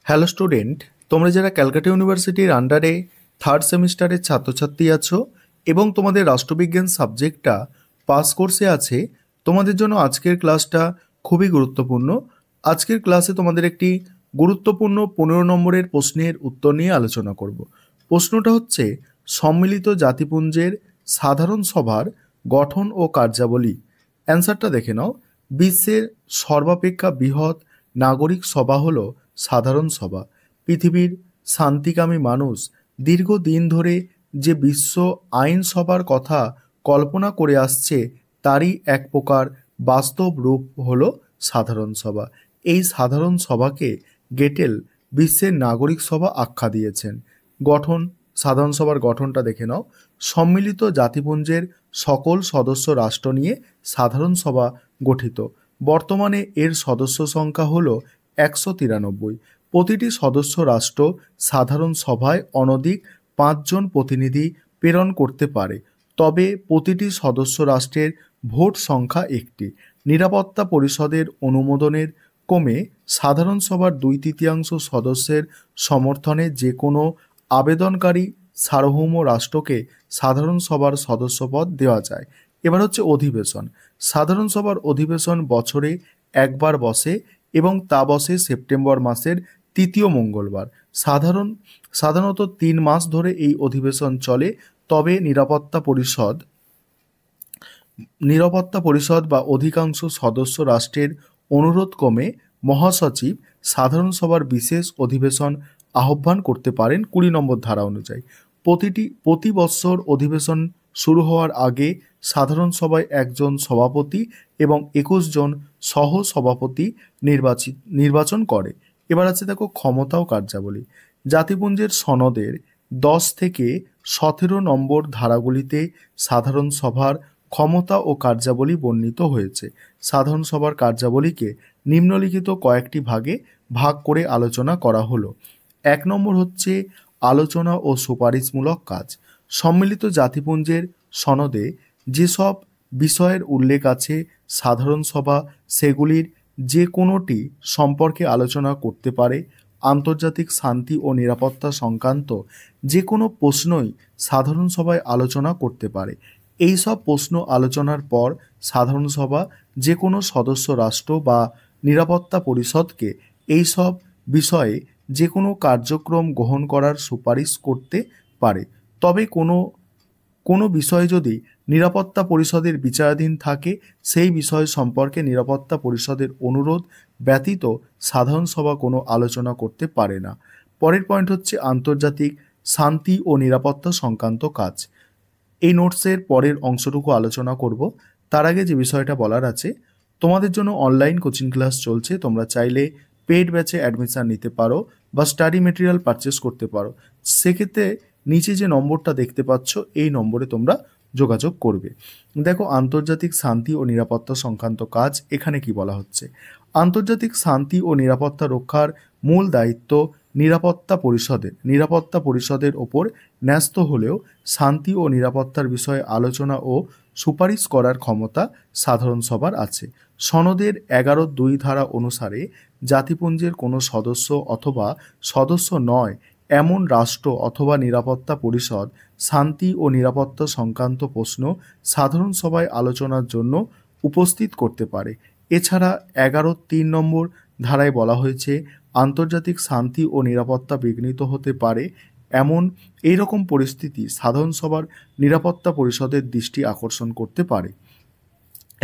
Hello student, তোমরা যারা ক্যালকাটা ইউনিভার্সিটির আন্ডারে থার্ড সেমিস্টারের ছাত্রছাত্রী আছো এবং তোমাদের রাষ্ট্রবিজ্ঞান সাবজেক্টটা পাস কোর্সে আছে, তোমাদের জন্য আজকের ক্লাসটা খুবই গুরুত্বপূর্ণ। আজকের ক্লাসে তোমাদের একটি গুরুত্বপূর্ণ 15 নম্বরের প্রশ্নের উত্তর নিয়ে আলোচনা করব। প্রশ্নটা হচ্ছে, সম্মিলিত জাতিপুঞ্জের সাধারণ সভার গঠন ও কার্যাবলী। অ্যান্সারটা দেখে নাও। বিশ্বের সর্বাপেক্ষা বৃহৎ নাগরিক সভা হলো সাধারণ সভা। পৃথিবীর শান্তিকামী মানুষ দীর্ঘদিন ধরে যে বিশ্ব আইনসভার কথা কল্পনা করে আসছে, তারই এক প্রকার বাস্তব রূপ হলো সাধারণ সভা। এই সাধারণ সভাকে গেটেল বিশ্বের নাগরিক সভা আখ্যা দিয়েছেন। গঠন, সাধারণ সভার গঠনটা দেখে নাও। সম্মিলিত জাতিপুঞ্জের সকল সদস্য রাষ্ট্র নিয়ে সাধারণ সভা গঠিত। বর্তমানে এর সদস্য সংখ্যা হলো 193। প্রতিটি সদস্য রাষ্ট্র সাধারণ সভায় অনধিক 5 জন প্রতিনিধি প্রেরণ করতে পারে, তবে প্রতিটি সদস্য রাষ্ট্রের ভোট সংখ্যা একটি। নিরাপত্তা পরিষদের অনুমোদনের ক্রমে সাধারণ সভার 2/3 সদস্যের সমর্থনে যে কোনো আবেদনকারী সার্বভৌম রাষ্ট্রকে সাধারণ সভার সদস্যপদ দেওয়া যায়। এবার হচ্ছে অধিবেশন। সাধারণ সভার অধিবেশন বছরে একবার বসে এবং তা বসে সেপ্টেম্বর মাসের তৃতীয় মঙ্গলবার। সাধারণত 3 মাস ধরে এই অধিবেশন চলে, তবে নিরাপত্তা পরিষদ বা অধিকাংশ সদস্য রাষ্ট্রের অনুরোধ ক্রমে মহাসচিব সাধারণ সভার বিশেষ অধিবেশন আহ্বান করতে পারেন 20 নম্বর ধারা অনুযায়ী। প্রতি বৎসর অধিবেশন শুরু হওয়ার আগে সাধারণ সভায় একজন সভাপতি এবং 21 জন সহ সভাপতি নির্বাচন করে। এবার আছে দেখো ক্ষমতা ও কার্যাবলী। জাতিপুঞ্জের সনদের 10 থেকে 17 নম্বর ধারাগুলিতে সাধারণ সভার ক্ষমতা ও কার্যাবলী বর্ণিত হয়েছে। সাধারণ সভার কার্যাবলীকে নিম্নলিখিত কয়েকটি ভাগে ভাগ করে আলোচনা করা হলো। 1 নম্বর হচ্ছে আলোচনা ও সুপারিশমূলক কাজ। সম্মিলিত জাতিপুঞ্জের সনদে যেসব বিষয়ের উল্লেখ আছে, সাধারণ সভা সেগুলির যে কোনোটি সম্পর্কে আলোচনা করতে পারে। আন্তর্জাতিক শান্তি ও নিরাপত্তা সংক্রান্ত যে কোনো প্রশ্নই সাধারণ সভায় আলোচনা করতে পারে। এই সব প্রশ্ন আলোচনার পর সাধারণ সভা যে কোনো সদস্য রাষ্ট্র বা নিরাপত্তা পরিষদকে এই সব বিষয়ে যে কোনো কার্যক্রম গ্রহণ করার সুপারিশ করতে পারে। তবে কোনো বিষয় যদি নিরাপত্তা পরিষদের বিচারাধীন থাকে, সেই বিষয় সম্পর্কে নিরাপত্তা পরিষদের অনুরোধ ব্যতীত সাধারণ সভা কোনো আলোচনা করতে পারে না। পরের পয়েন্ট হচ্ছে আন্তর্জাতিক শান্তি ও নিরাপত্তা সংক্রান্ত কাজ। এই নোটসের পরের অংশটুকু আলোচনা করব। তার আগে যে বিষয়টা বলার আছে, তোমাদের জন্য অনলাইন কোচিং ক্লাস চলছে। তোমরা চাইলে পেড ব্যাচে অ্যাডমিশন নিতে পারো বা স্টাডি মেটেরিয়াল পারচেস করতে পারো। সেক্ষেত্রে নিচে যে নম্বরটা দেখতে পাচ্ছ, এই নম্বরে তোমরা যোগাযোগ করবে। দেখো, আন্তর্জাতিক শান্তি ও নিরাপত্তা সংক্রান্ত কাজ এখানে কি বলা হচ্ছে। আন্তর্জাতিক শান্তি ও নিরাপত্তা রক্ষার মূল দায়িত্ব নিরাপত্তা পরিষদের ওপর ন্যস্ত হলেও শান্তি ও নিরাপত্তার বিষয়ে আলোচনা ও সুপারিশ করার ক্ষমতা সাধারণ সভার আছে। সনদের 11(2) ধারা অনুসারে জাতিপুঞ্জের কোনো সদস্য অথবা সদস্য নয় এমন রাষ্ট্র অথবা নিরাপত্তা পরিষদ শান্তি ও নিরাপত্তা সংক্রান্ত প্রশ্ন সাধারণ সভায় আলোচনার জন্য উপস্থিত করতে পারে। এছাড়া 11(3) নম্বর ধারায় বলা হয়েছে, আন্তর্জাতিক শান্তি ও নিরাপত্তা বিঘ্নিত হতে পারে এমন এইরকম পরিস্থিতি সাধারণ সভার নিরাপত্তা পরিষদের দৃষ্টি আকর্ষণ করতে পারে।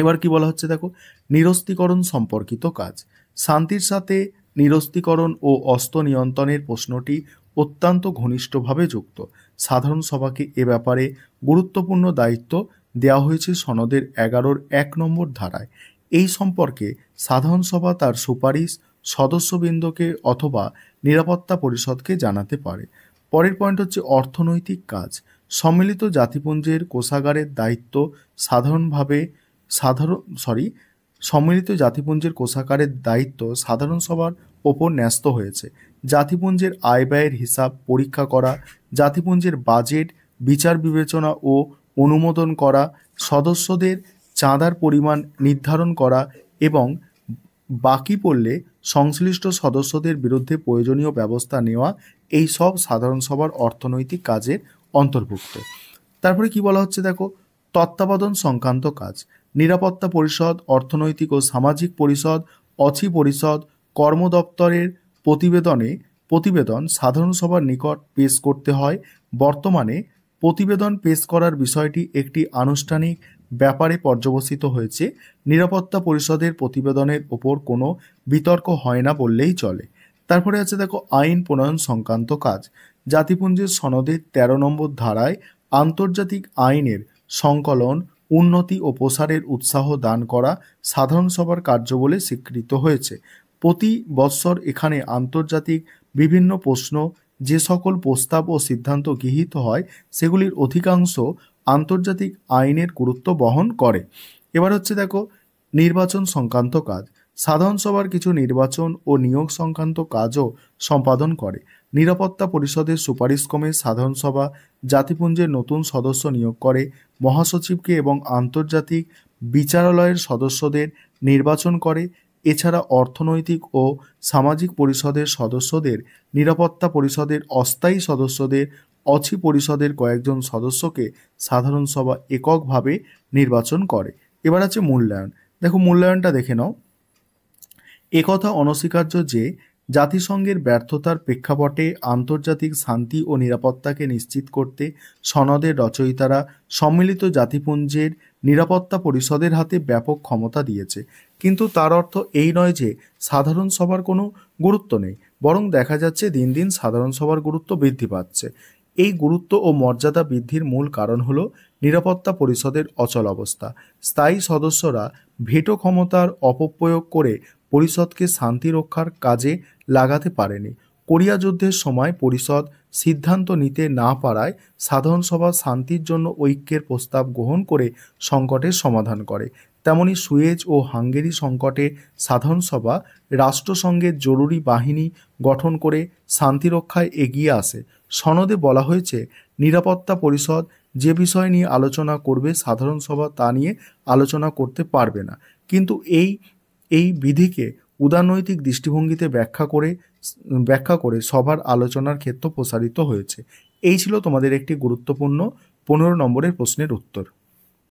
এবার কি বলা হচ্ছে দেখো, নিরস্ত্রীকরণ সম্পর্কিত কাজ। শান্তির সাথে নিরস্ত্রীকরণ ও অস্ত্র নিয়ন্ত্রণের প্রশ্নটি অত্যন্ত ঘনিষ্ঠভাবে যুক্ত। সাধারণ সভাকে এ ব্যাপারে গুরুত্বপূর্ণ দায়িত্ব দেওয়া হয়েছে সনদের 11(1) নম্বর ধারায়। এই সম্পর্কে সাধারণ সভা তার সুপারিশ সদস্যবৃন্দকে অথবা নিরাপত্তা পরিষদকে জানাতে পারে। পরের পয়েন্ট হচ্ছে অর্থনৈতিক কাজ। সম্মিলিত জাতিপুঞ্জের কোষাগারের দায়িত্ব সম্মিলিত জাতিপুঞ্জের কোষাগারের দায়িত্ব সাধারণ সভার ওপর ন্যস্ত হয়েছে। জাতিপুঞ্জের আয় ব্যয়ের হিসাব পরীক্ষা করা, জাতিপুঞ্জের বাজেট বিচার বিবেচনা ও অনুমোদন করা, সদস্যদের চাঁদার পরিমাণ নির্ধারণ করা এবং বাকি পড়লে সংশ্লিষ্ট সদস্যদের বিরুদ্ধে প্রয়োজনীয় ব্যবস্থা নেওয়া, এই সব সাধারণ সভার অর্থনৈতিক কাজের অন্তর্ভুক্ত। তারপরে কি বলা হচ্ছে দেখো, তত্ত্বাবধান সংক্রান্ত কাজ, নিরাপত্তা পরিষদ, অর্থনৈতিক ও সামাজিক পরিষদ, অছি পরিষদ, কর্ম দপ্তরের প্রতিবেদন সাধারণ সভার নিকট পেশ করতে হয়। বর্তমানে প্রতিবেদন পেশ করার বিষয়টি একটি আনুষ্ঠানিক ব্যাপারে পর্যবসিত হয়েছে। নিরাপত্তা পরিষদের প্রতিবেদনের ওপর কোনো বিতর্ক হয় না বললেই চলে। তারপরে আছে দেখো, আইন প্রণয়ন সংক্রান্ত কাজ, জাতিপুঞ্জের সনদের 13 নম্বর ধারায় আন্তর্জাতিক আইনের সংকলন, উন্নতি ও প্রসারের উৎসাহ দান করা সাধারণ সভার কার্য বলে স্বীকৃত হয়েছে। প্রতি বৎসর এখানে আন্তর্জাতিক বিভিন্ন প্রশ্ন, যে সকল প্রস্তাব ও সিদ্ধান্ত গৃহীত হয় সেগুলির অধিকাংশ আন্তর্জাতিক আইনের গুরুত্ব বহন করে। এবার হচ্ছে দেখো, নির্বাচন সংক্রান্ত কাজ, সাধারণ সভার কিছু নির্বাচন ও নিয়োগ সংক্রান্ত কাজও সম্পাদন করে। নিরাপত্তা পরিষদের সুপারিশক্রমে সাধারণ সভা জাতিপুঞ্জের নতুন সদস্য নিয়োগ করে, মহাসচিবকে এবং আন্তর্জাতিক বিচারালয়ের সদস্যদের নির্বাচন করে। এছাড়া অর্থনৈতিক ও সামাজিক পরিষদের সদস্যদের, নিরাপত্তা পরিষদের অস্থায়ী সদস্যদের, অছি পরিষদের কয়েকজন সদস্যকে সাধারণ সভা এককভাবে নির্বাচন করে। এবার আছে মূল্যায়ন। দেখো মূল্যায়নটা দেখে নাও। একথা অনস্বীকার্য যে জাতিসংঘের ব্যর্থতার প্রেক্ষাপটে আন্তর্জাতিক শান্তি ও নিরাপত্তাকে নিশ্চিত করতে সনদের রচয়িতারা সম্মিলিত জাতিপুঞ্জের নিরাপত্তা পরিষদের হাতে ব্যাপক ক্ষমতা দিয়েছে। কিন্তু তার অর্থ এই নয় যে সাধারণ সভার কোনো গুরুত্ব নেই, বরং দেখা যাচ্ছে দিন দিন সাধারণ সভার গুরুত্ব বৃদ্ধি পাচ্ছে। এই গুরুত্ব ও মর্যাদা বৃদ্ধির মূল কারণ হলো নিরাপত্তা পরিষদের অচল অবস্থা। স্থায়ী সদস্যরা ভেটো ক্ষমতার অপপ্রয়োগ করে পরিষদকে শান্তি রক্ষার কাজে লাগাতে পারেনি। কোরিয়া যুদ্ধের সময় পরিষদ সিদ্ধান্ত নিতে না পারায় সাধারণ সভা শান্তির জন্য ঐক্যের প্রস্তাব গ্রহণ করে সংকটের সমাধান করে। তেমনি সুয়েজ ও হাঙ্গেরি সংকটে সাধারণ সভা রাষ্ট্রসংঘের জরুরি বাহিনী গঠন করে শান্তি রক্ষায় এগিয়ে আসে। সনদে বলা হয়েছে, নিরাপত্তা পরিষদ যে বিষয় নিয়ে আলোচনা করবে সাধারণ সভা তা নিয়ে আলোচনা করতে পারবে না। কিন্তু এই বিধিকে উদারনৈতিক দৃষ্টিভঙ্গিতে ব্যাখ্যা করে সভার আলোচনার ক্ষেত্র প্রসারিত হয়েছে। এই ছিল তোমাদের একটি গুরুত্বপূর্ণ 15 নম্বরের প্রশ্নের উত্তর।